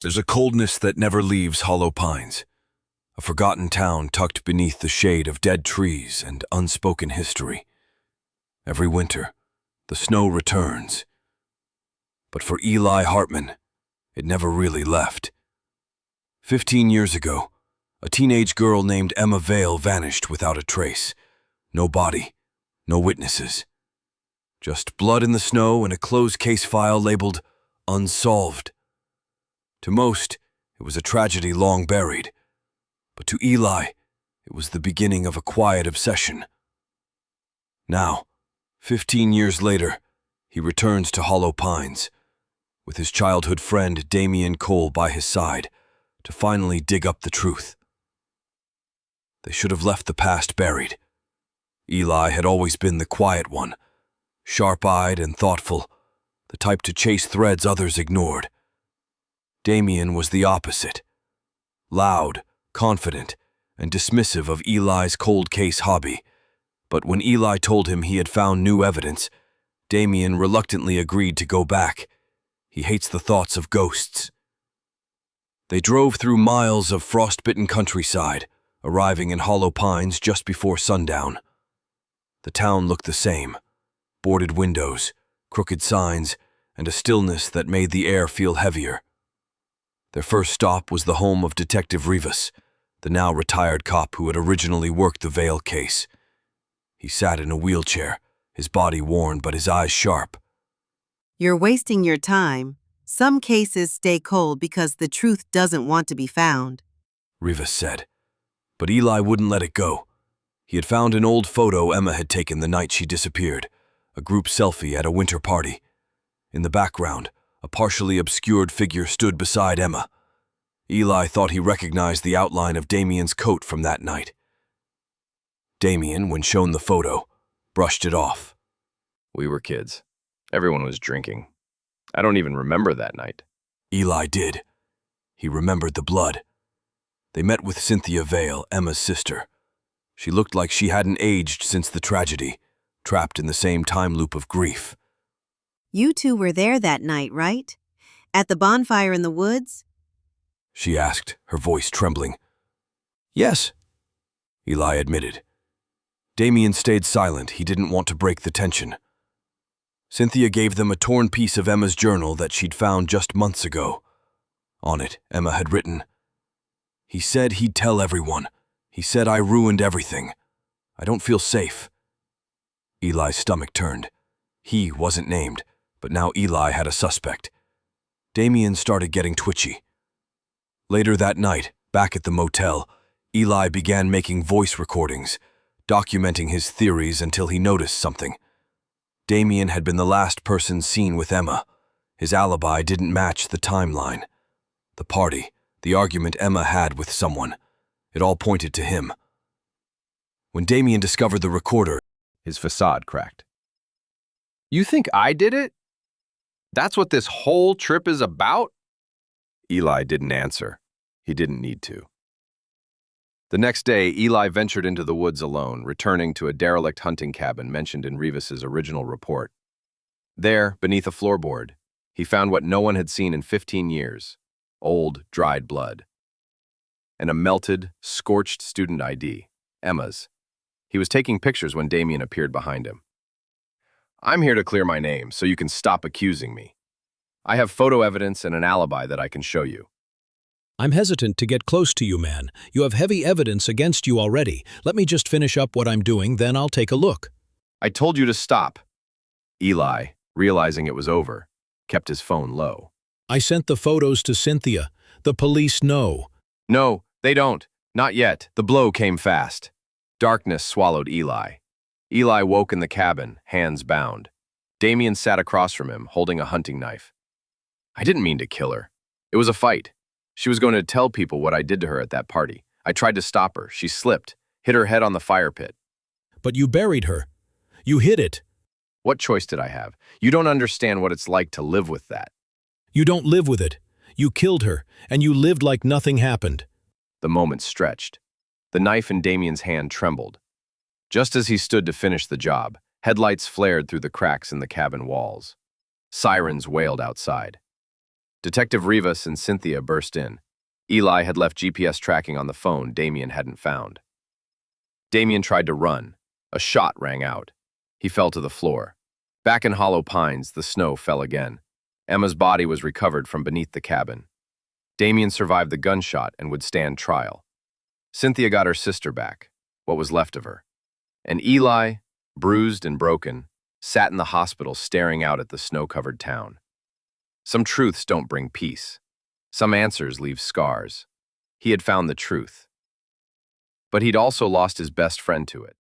There's a coldness that never leaves Hollow Pines, a forgotten town tucked beneath the shade of dead trees and unspoken history. Every winter, the snow returns. But for Eli Hartman, it never really left. 15 years ago, a teenage girl named Emma Vale vanished without a trace. No body, no witnesses. Just blood in the snow and a closed case file labeled Unsolved. To most, it was a tragedy long buried. But to Eli, it was the beginning of a quiet obsession. Now, 15 years later, he returns to Hollow Pines, with his childhood friend Damian Cole by his side, to finally dig up the truth. They should have left the past buried. Eli had always been the quiet one, sharp-eyed and thoughtful, the type to chase threads others ignored. Damian was the opposite, loud, confident, and dismissive of Eli's cold case hobby. But when Eli told him he had found new evidence, Damian reluctantly agreed to go back. He hates the thoughts of ghosts. They drove through miles of frost-bitten countryside, arriving in Hollow Pines just before sundown. The town looked the same: boarded windows, crooked signs, and a stillness that made the air feel heavier. Their first stop was the home of Detective Rivas, the now retired cop who had originally worked the Vale case. He sat in a wheelchair, his body worn but his eyes sharp. "You're wasting your time. Some cases stay cold because the truth doesn't want to be found," Rivas said. But Eli wouldn't let it go. He had found an old photo Emma had taken the night she disappeared, a group selfie at a winter party. In the background, a partially obscured figure stood beside Emma. Eli thought he recognized the outline of Damian's coat from that night. Damian, when shown the photo, brushed it off. We were kids. Everyone was drinking. I don't even remember that night. Eli did. He remembered the blood. They met with Cynthia Vale, Emma's sister. She looked like she hadn't aged since the tragedy, trapped in the same time loop of grief. "You two were there that night, right? At the bonfire in the woods?" She asked, her voice trembling. "Yes," Eli admitted. Damian stayed silent. He didn't want to break the tension. Cynthia gave them a torn piece of Emma's journal that she'd found just months ago. On it, Emma had written, "He said he'd tell everyone. He said I ruined everything. I don't feel safe." Eli's stomach turned. He wasn't named, but now Eli had a suspect. Damian started getting twitchy. Later that night, back at the motel, Eli began making voice recordings, documenting his theories until he noticed something. Damian had been the last person seen with Emma. His alibi didn't match the timeline. The party, the argument Emma had with someone, it all pointed to him. When Damian discovered the recorder, His facade cracked. You think I did it? That's what this whole trip is about? Eli didn't answer. He didn't need to. The next day, Eli ventured into the woods alone, returning to a derelict hunting cabin mentioned in Rivas's original report. There, beneath a floorboard, he found what no one had seen in 15 years: old, dried blood. And a melted, scorched student ID, Emma's. He was taking pictures when Damian appeared behind him. I'm here to clear my name, so you can stop accusing me. I have photo evidence and an alibi that I can show you. I'm hesitant to get close to you, man. You have heavy evidence against you already. Let me just finish up what I'm doing, then I'll take a look. I told you to stop. Eli, realizing it was over, kept his phone low. I sent the photos to Cynthia. The police know. No, they don't. Not yet. The blow came fast. Darkness swallowed Eli. Eli woke in the cabin, hands bound. Damian sat across from him, holding a hunting knife. I didn't mean to kill her. It was a fight. She was going to tell people what I did to her at that party. I tried to stop her. She slipped, hit her head on the fire pit. But you buried her. You hid it. What choice did I have? You don't understand what it's like to live with that. You don't live with it. You killed her, and you lived like nothing happened. The moment stretched. The knife in Damian's hand trembled. Just as he stood to finish the job, headlights flared through the cracks in the cabin walls. Sirens wailed outside. Detective Rivas and Cynthia burst in. Eli had left GPS tracking on the phone Damien hadn't found. Damien tried to run. A shot rang out. He fell to the floor. Back in Hollow Pines, the snow fell again. Emma's body was recovered from beneath the cabin. Damien survived the gunshot and would stand trial. Cynthia got her sister back, what was left of her. And Eli, bruised and broken, sat in the hospital staring out at the snow-covered town. Some truths don't bring peace. Some answers leave scars. He had found the truth. But he'd also lost his best friend to it.